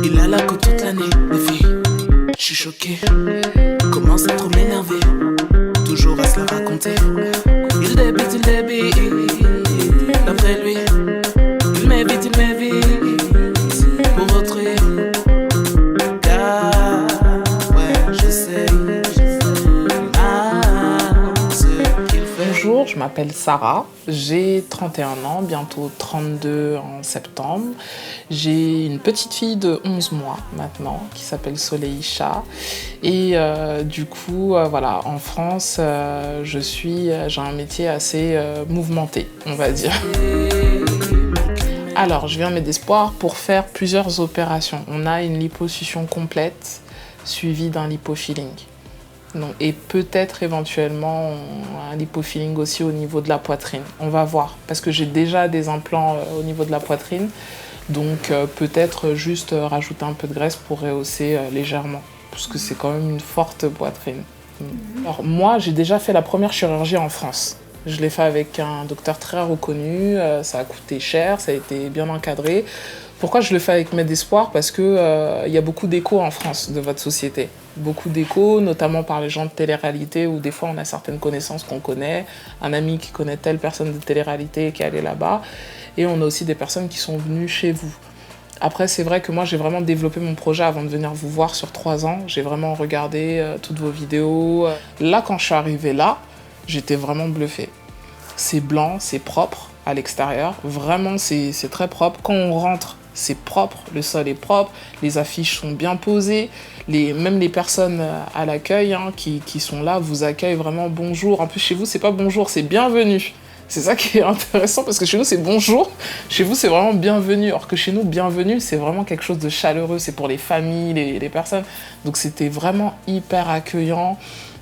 Il a la côte toute l'année, les filles. Je suis choqué, commence à trop m'énerver. Toujours à se la raconter. Il débite, d'après lui. Il m'évite pour autrui. Car, ouais, je sais ce qu'il fait. Bonjour, je m'appelle Sarah, j'ai 31 ans, bientôt 32 en septembre. J'ai une petite fille de 11 mois maintenant qui s'appelle Soleïcha. Et du coup, voilà, en France, j'ai un métier assez mouvementé, on va dire. Alors, je viens à Med Espoir pour faire plusieurs opérations. On a une liposuction complète suivie d'un lipofilling. Donc, et peut-être éventuellement un lipofilling aussi au niveau de la poitrine. On va voir, parce que j'ai déjà des implants au niveau de la poitrine. Donc peut-être juste rajouter un peu de graisse pour rehausser légèrement, parce que c'est quand même une forte poitrine. Alors moi, j'ai déjà fait la première chirurgie en France. Je l'ai fait avec un docteur très reconnu, ça a coûté cher, ça a été bien encadré. Pourquoi je le fais avec Med Espoir ? Parce que y a beaucoup d'échos en France de votre société. Beaucoup d'échos, notamment par les gens de télé-réalité, où des fois on a certaines connaissances qu'on connaît, un ami qui connaît telle personne de télé-réalité qui est allé là-bas, et on a aussi des personnes qui sont venues chez vous. Après, c'est vrai que moi, j'ai vraiment développé mon projet avant de venir vous voir sur 3 ans. J'ai vraiment regardé toutes vos vidéos. Là, quand je suis arrivée là, j'étais vraiment bluffée. C'est blanc, c'est propre à l'extérieur. Vraiment, c'est très propre. Quand on rentre, c'est propre, le sol est propre, les affiches sont bien posées. Même les personnes à l'accueil qui sont là vous accueillent vraiment bonjour. En plus, chez vous, c'est pas bonjour, c'est bienvenue. C'est ça qui est intéressant, parce que chez nous, c'est bonjour. Chez vous, c'est vraiment bienvenue. Alors que chez nous, bienvenue, c'est vraiment quelque chose de chaleureux. C'est pour les familles, les personnes. Donc, c'était vraiment hyper accueillant.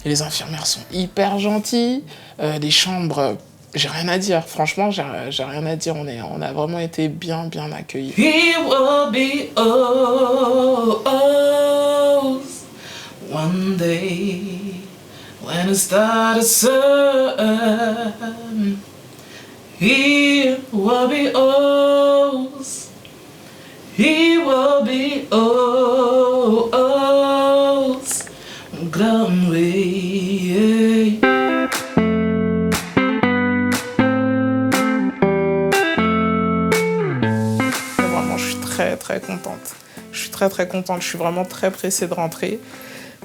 Et les infirmières sont hyper gentilles. Les chambres, j'ai rien à dire. Franchement, j'ai rien à dire. On a vraiment été bien accueillis. He will be ours one day when the stars sun. He will be ours. He will be ours. Glory. Vraiment, je suis très contente. Je suis très contente. Je suis vraiment très pressée de rentrer.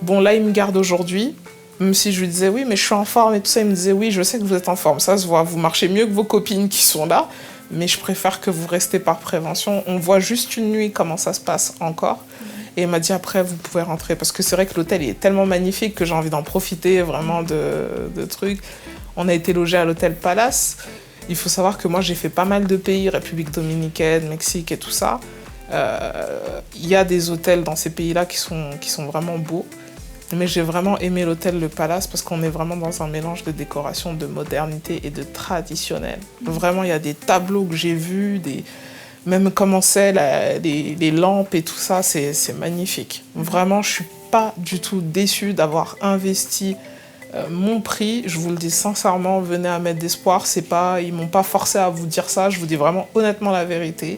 Bon, là, il me garde aujourd'hui. Même si je lui disais oui, mais je suis en forme et tout ça, il me disait oui, je sais que vous êtes en forme, ça se voit, vous marchez mieux que vos copines qui sont là, mais je préfère que vous restez par prévention. On voit juste une nuit comment ça se passe encore. Et il m'a dit après, vous pouvez rentrer, parce que c'est vrai que l'hôtel est tellement magnifique que j'ai envie d'en profiter vraiment de trucs. On a été logés à l'hôtel Palace. Il faut savoir que moi, j'ai fait pas mal de pays, République dominicaine, Mexique et tout ça. Il y a des hôtels dans ces pays-là qui sont vraiment beaux. Mais j'ai vraiment aimé l'hôtel Le Palace parce qu'on est vraiment dans un mélange de décoration, de modernité et de traditionnel. Vraiment, il y a des tableaux que j'ai vus, même comment c'est, les lampes et tout ça, c'est magnifique. Vraiment, je ne suis pas du tout déçue d'avoir investi mon prix. Je vous le dis sincèrement, venez à Med Espoir. Ils ne m'ont pas forcé à vous dire ça, je vous dis vraiment honnêtement la vérité.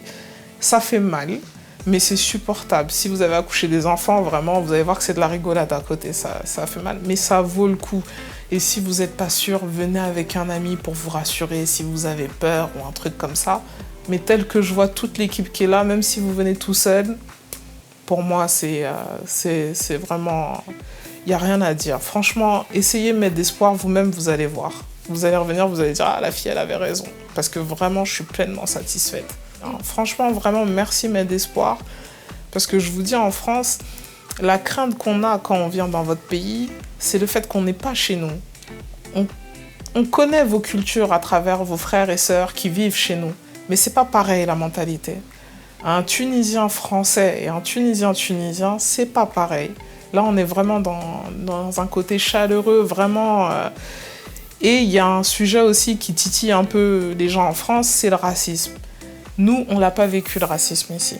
Ça fait mal. Mais c'est supportable. Si vous avez accouché des enfants, vraiment, vous allez voir que c'est de la rigolade à côté. Ça fait mal, mais ça vaut le coup. Et si vous n'êtes pas sûr, venez avec un ami pour vous rassurer si vous avez peur ou un truc comme ça. Mais tel que je vois toute l'équipe qui est là, même si vous venez tout seul, pour moi, c'est vraiment... Il n'y a rien à dire. Franchement, essayez Med Espoir vous-même, vous allez voir. Vous allez revenir, vous allez dire « Ah, la fille, elle avait raison. » Parce que vraiment, je suis pleinement satisfaite. Alors, franchement, vraiment, merci Med Espoir. Parce que je vous dis, en France, la crainte qu'on a quand on vient dans votre pays, c'est le fait qu'on n'est pas chez nous. On connaît vos cultures à travers vos frères et sœurs qui vivent chez nous. Mais c'est pas pareil, la mentalité. Un Tunisien français et un Tunisien tunisien, c'est pas pareil. Là, on est vraiment dans un côté chaleureux, vraiment... Et il y a un sujet aussi qui titille un peu les gens en France, c'est le racisme. Nous, on l'a pas vécu le racisme ici.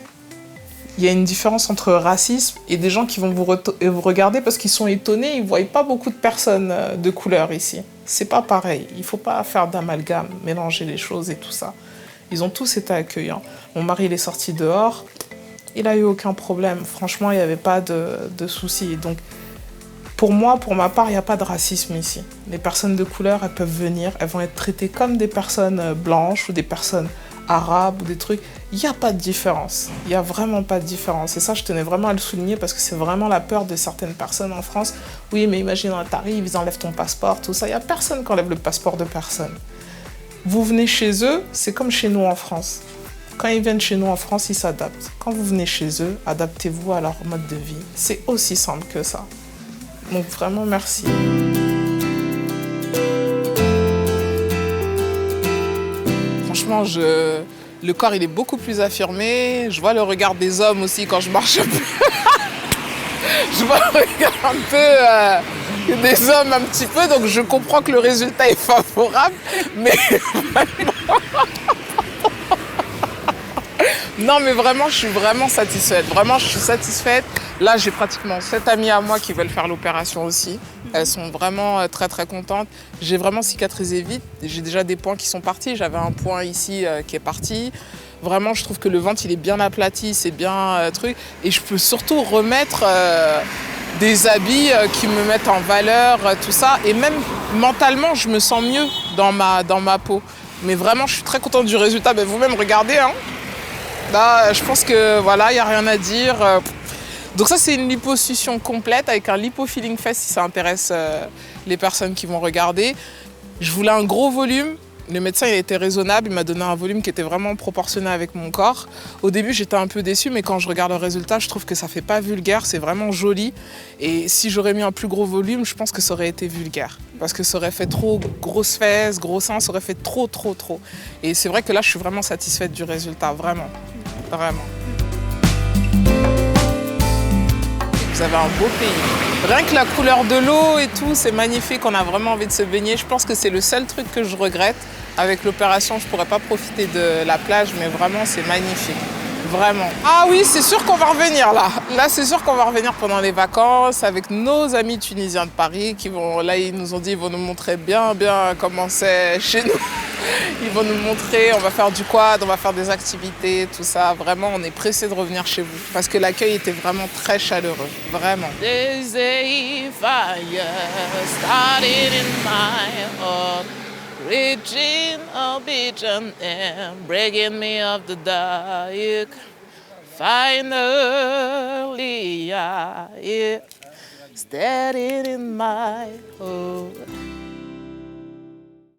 Il y a une différence entre racisme et des gens qui vont vous regarder parce qu'ils sont étonnés, ils ne voient pas beaucoup de personnes de couleur ici. C'est pas pareil, il ne faut pas faire d'amalgame, mélanger les choses et tout ça. Ils ont tous été accueillants. Mon mari, il est sorti dehors, il n'a eu aucun problème. Franchement, il n'y avait pas de soucis. Donc, pour moi, pour ma part, il n'y a pas de racisme ici. Les personnes de couleur, elles peuvent venir, elles vont être traitées comme des personnes blanches ou des personnes arabes ou des trucs. Il n'y a pas de différence. Il n'y a vraiment pas de différence. Et ça, je tenais vraiment à le souligner parce que c'est vraiment la peur de certaines personnes en France. Oui, mais imagine, t'arrives, ils enlèvent ton passeport, tout ça. Il n'y a personne qui enlève le passeport de personne. Vous venez chez eux, c'est comme chez nous en France. Quand ils viennent chez nous en France, ils s'adaptent. Quand vous venez chez eux, adaptez-vous à leur mode de vie. C'est aussi simple que ça. Donc vraiment, merci. Franchement, le corps, il est beaucoup plus affirmé. Je vois le regard des hommes aussi quand je marche un peu. Je vois le regard un peu des hommes un petit peu. Donc je comprends que le résultat est favorable. Mais vraiment... Non, mais vraiment, je suis vraiment satisfaite. Vraiment, je suis satisfaite. Là, j'ai pratiquement 7 amies à moi qui veulent faire l'opération aussi. Elles sont vraiment très, très contentes. J'ai vraiment cicatrisé vite. J'ai déjà des points qui sont partis. J'avais un point ici qui est parti. Vraiment, je trouve que le ventre, il est bien aplati, c'est bien truc. Et je peux surtout remettre des habits qui me mettent en valeur, tout ça. Et même mentalement, je me sens mieux dans ma peau. Mais vraiment, je suis très contente du résultat. Ben, vous-même, regardez, hein. Là, je pense que voilà, il n'y a rien à dire. Donc ça, c'est une liposuction complète avec un lipofilling fest si ça intéresse les personnes qui vont regarder. Je voulais un gros volume. Le médecin, il a été raisonnable. Il m'a donné un volume qui était vraiment proportionné avec mon corps. Au début, j'étais un peu déçue, mais quand je regarde le résultat, je trouve que ça fait pas vulgaire. C'est vraiment joli. Et si j'aurais mis un plus gros volume, je pense que ça aurait été vulgaire. Parce que ça aurait fait trop grosses fesses, gros seins, ça aurait fait trop. Et c'est vrai que là, je suis vraiment satisfaite du résultat. Vraiment. Vraiment. Vous avez un beau pays. Rien que la couleur de l'eau et tout, c'est magnifique, on a vraiment envie de se baigner. Je pense que c'est le seul truc que je regrette. Avec l'opération, je ne pourrais pas profiter de la plage, mais vraiment, c'est magnifique. Vraiment. Ah oui, c'est sûr qu'on va revenir là. Là, c'est sûr qu'on va revenir pendant les vacances avec nos amis tunisiens de Paris qui vont, là, ils nous ont dit, ils vont nous montrer bien comment c'est chez nous. Ils vont nous montrer, on va faire du quad, on va faire des activités, tout ça. Vraiment, on est pressés de revenir chez vous parce que l'accueil était vraiment très chaleureux. Vraiment. There's a fire started in my heart, reaching a vision and breaking me off the dark. Finally, yeah, started in my heart.